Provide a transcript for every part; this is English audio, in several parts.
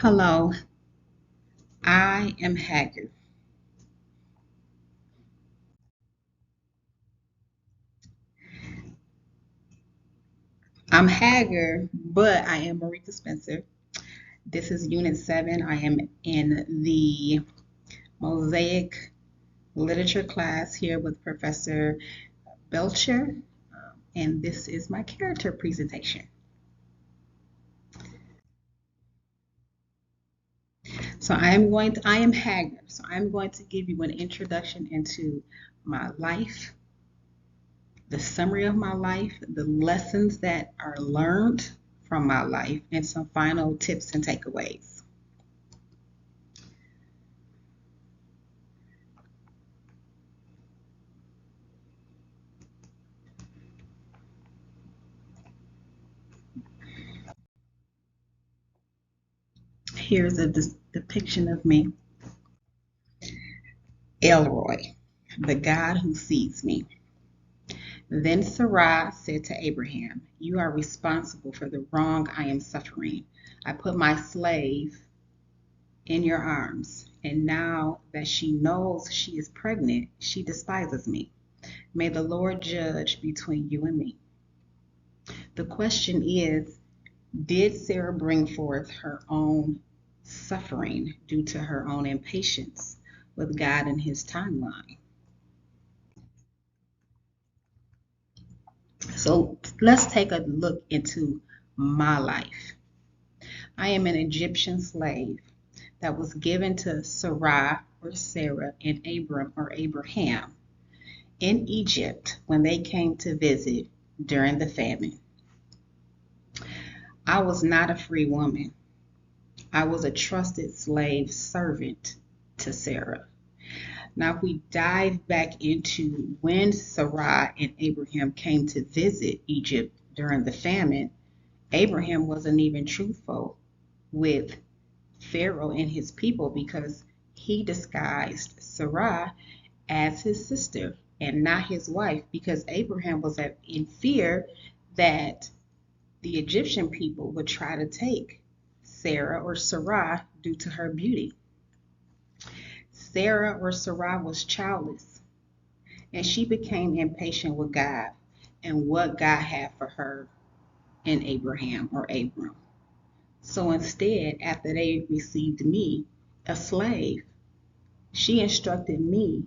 Hello, I am Hagar. I'm Hagar, but I am Marika Spencer. This is Unit 7. I am in the Mosaic Literature class here with Professor Belcher, and this is my character presentation. I am Hagar. So I'm going to give you an introduction into my life, the summary of my life, the lessons that are learned from my life, and some final tips and takeaways. Here's a depiction of me. Elroy, the God who sees me. Then Sarai said to Abraham, "You are responsible for the wrong I am suffering. I put my slave in your arms, and now that she knows she is pregnant, she despises me. May the Lord judge between you and me." The question is, did Sarah bring forth her own suffering due to her own impatience with God and his timeline? So let's take a look into my life. I am an Egyptian slave that was given to Sarai or Sarah and Abram or Abraham in Egypt when they came to visit during the famine. I was not a free woman. I was a trusted slave servant to Sarah. Now, if we dive back into when Sarai and Abraham came to visit Egypt during the famine, Abraham wasn't even truthful with Pharaoh and his people because he disguised Sarai as his sister and not his wife because Abraham was in fear that the Egyptian people would try to take Sarah or Sarai due to her beauty. Sarah or Sarai was childless, and she became impatient with God and what God had for her and Abraham or Abram. So instead, after they received me, a slave, she instructed me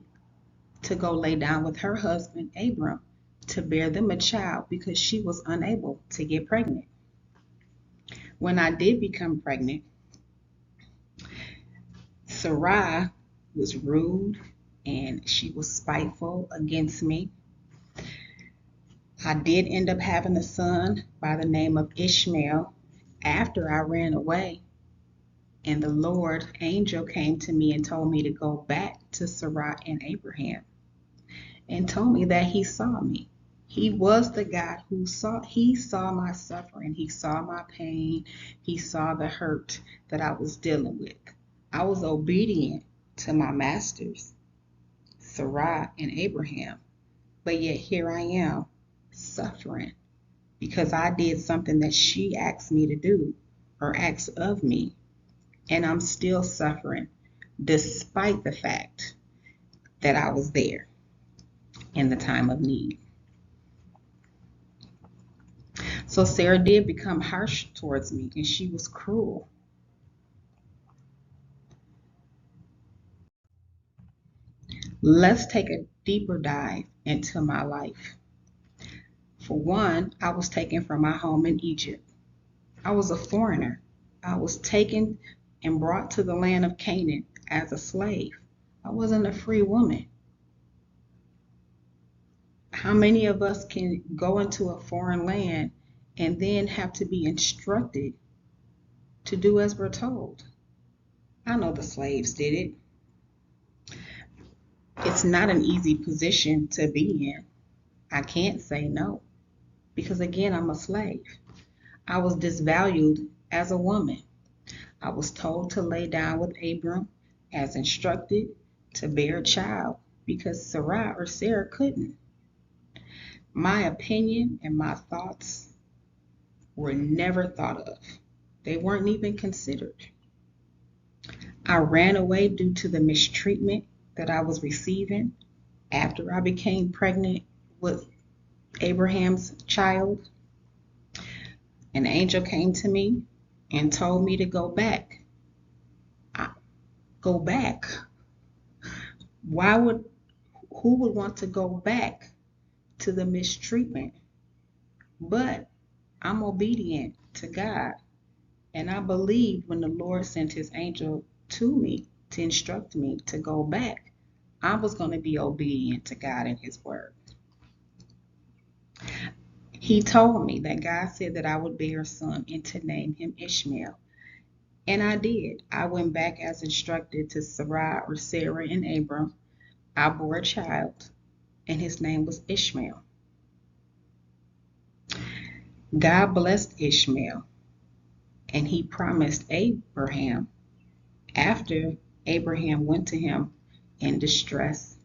to go lay down with her husband, Abram, to bear them a child because she was unable to get pregnant. When I did become pregnant, Sarai was rude and she was spiteful against me. I did end up having a son by the name of Ishmael after I ran away. And the Lord angel came to me and told me to go back to Sarai and Abraham and told me that he saw me. He was the God he saw my suffering. He saw my pain. He saw the hurt that I was dealing with. I was obedient to my masters, Sarai and Abraham. But yet here I am suffering because I did something that she asked me to do or asked of me. And I'm still suffering despite the fact that I was there in the time of need. So Sarah did become harsh towards me and she was cruel. Let's take a deeper dive into my life. For one, I was taken from my home in Egypt. I was a foreigner. I was taken and brought to the land of Canaan as a slave. I wasn't a free woman. How many of us can go into a foreign land and then have to be instructed to do as we're told? I know the slaves did it. It's not an easy position to be in. I can't say no because, again, I'm a slave. I was disvalued as a woman. I was told to lay down with Abram as instructed to bear a child because Sarai or Sarah couldn't. My opinion and my thoughts were never thought of. They weren't even considered. I ran away due to the mistreatment that I was receiving after I became pregnant with Abraham's child. An angel came to me and told me to go back. I, go back. Why would who would want to go back to the mistreatment? But I'm obedient to God. And I believed when the Lord sent his angel to me to instruct me to go back, I was going to be obedient to God and his word. He told me that God said that I would bear a son and to name him Ishmael. And I did. I went back as instructed to Sarai or Sarah and Abram. I bore a child, and his name was Ishmael. God blessed Ishmael, and he promised Abraham after Abraham went to him in distress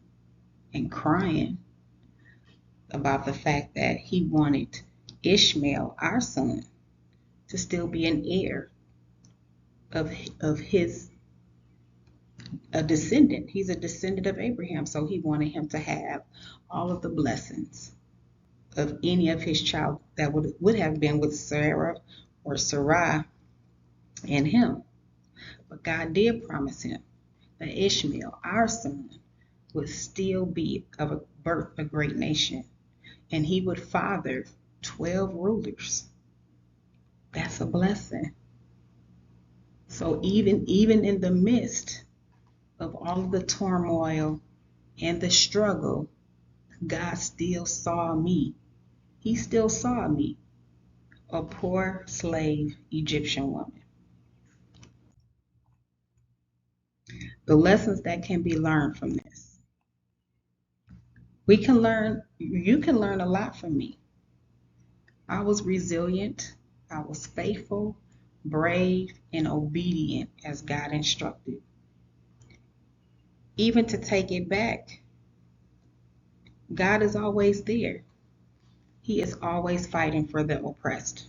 and crying about the fact that he wanted Ishmael, our son, to still be an heir of his a descendant. He's a descendant of Abraham, so he wanted him to have all of the blessings of any of his child that would have been with Sarah or Sarai and him. But God did promise him that Ishmael, our son, would still be of a birth a great nation, and he would father 12 rulers. That's a blessing. So even in the midst of all of the turmoil and the struggle, God still saw me. He still saw me, a poor slave Egyptian woman. The lessons that can be learned from this. You can learn a lot from me. I was resilient, I was faithful, brave, and obedient as God instructed. Even to take it back, God is always there. He is always fighting for the oppressed.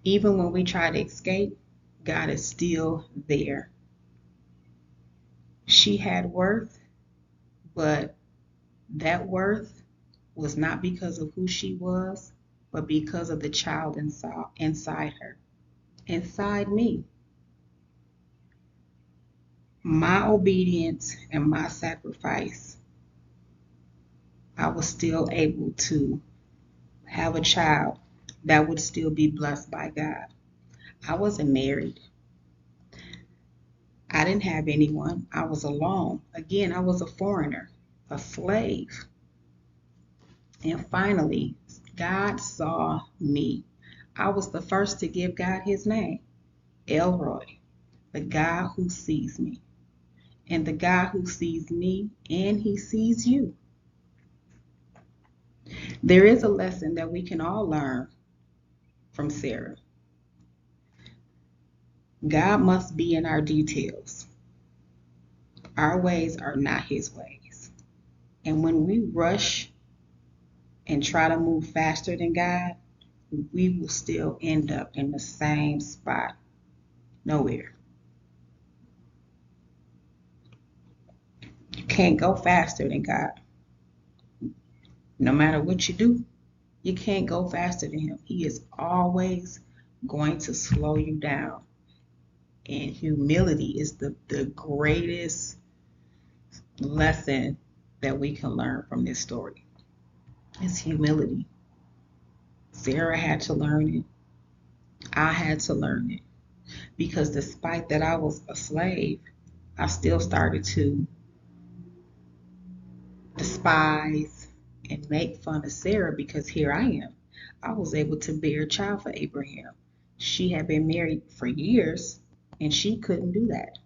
Even when we try to escape, God is still there. She had worth, but that worth was not because of who she was, but because of the child inside her, inside me. My obedience and my sacrifice, I was still able to have a child that would still be blessed by God. I wasn't married. I didn't have anyone. I was alone. Again, I was a foreigner, a slave. And finally, God saw me. I was the first to give God his name, Elroy, the God who sees me. And the God who sees me and he sees you. There is a lesson that we can all learn from Sarah. God must be in our details. Our ways are not his ways. And when we rush and try to move faster than God, we will still end up in the same spot. Nowhere. You can't go faster than God. No matter what you do, you can't go faster than him. He is always going to slow you down. And humility is the greatest lesson that we can learn from this story. It's humility. Sarah had to learn it. I had to learn it. Because despite that I was a slave, I still started to despise and make fun of Sarah because here I am. I was able to bear a child for Abraham. She had been married for years and she couldn't do that.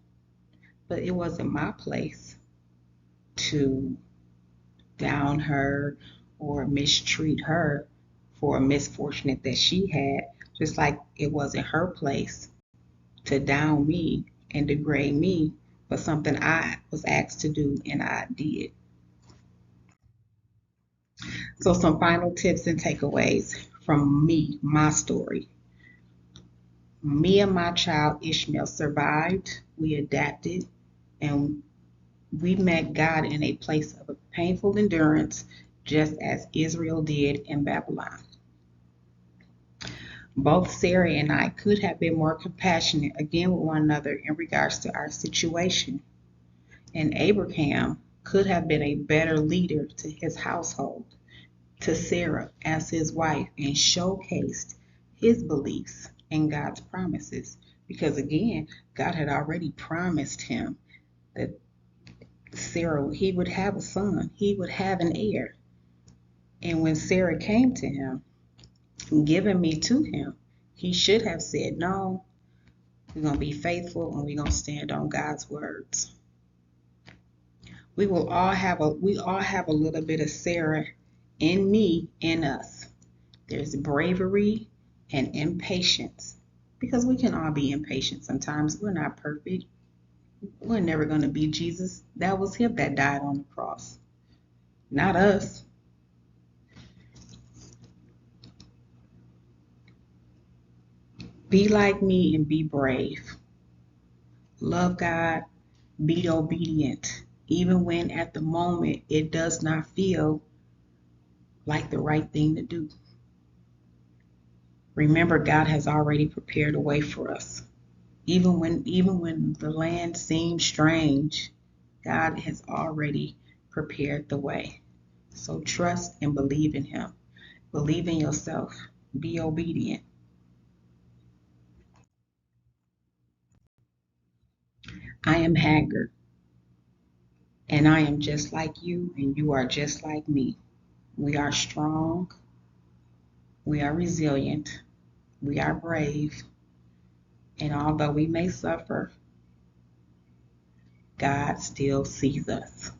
But it wasn't my place to down her or mistreat her for a misfortune that she had, just like it wasn't her place to down me and degrade me for something I was asked to do and I did. So, some final tips and takeaways from me, my story. Me and my child Ishmael survived. We adapted, and we met God in a place of painful endurance, just as Israel did in Babylon. Both Sarah and I could have been more compassionate again with one another in regards to our situation, and Abraham could have been a better leader to his household, to Sarah as his wife, and showcased his beliefs in God's promises. Because again, God had already promised him that Sarah, he would have a son, he would have an heir. And when Sarah came to him, giving me to him, he should have said, no, we're going to be faithful and we're going to stand on God's words. We all have a little bit of Sarah in me, in us. There's bravery and impatience, because we can all be impatient sometimes. We're not perfect. We're never going to be Jesus. That was him that died on the cross, not us. Be like me and be brave. Love God, be obedient, even when at the moment it does not feel like the right thing to do. Remember, God has already prepared a way for us. Even when the land seems strange, God has already prepared the way. So trust and believe in him. Believe in yourself. Be obedient. I am Hagar, and I am just like you, and you are just like me. We are strong, we are resilient, we are brave, and although we may suffer, God still sees us.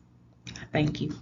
Thank you.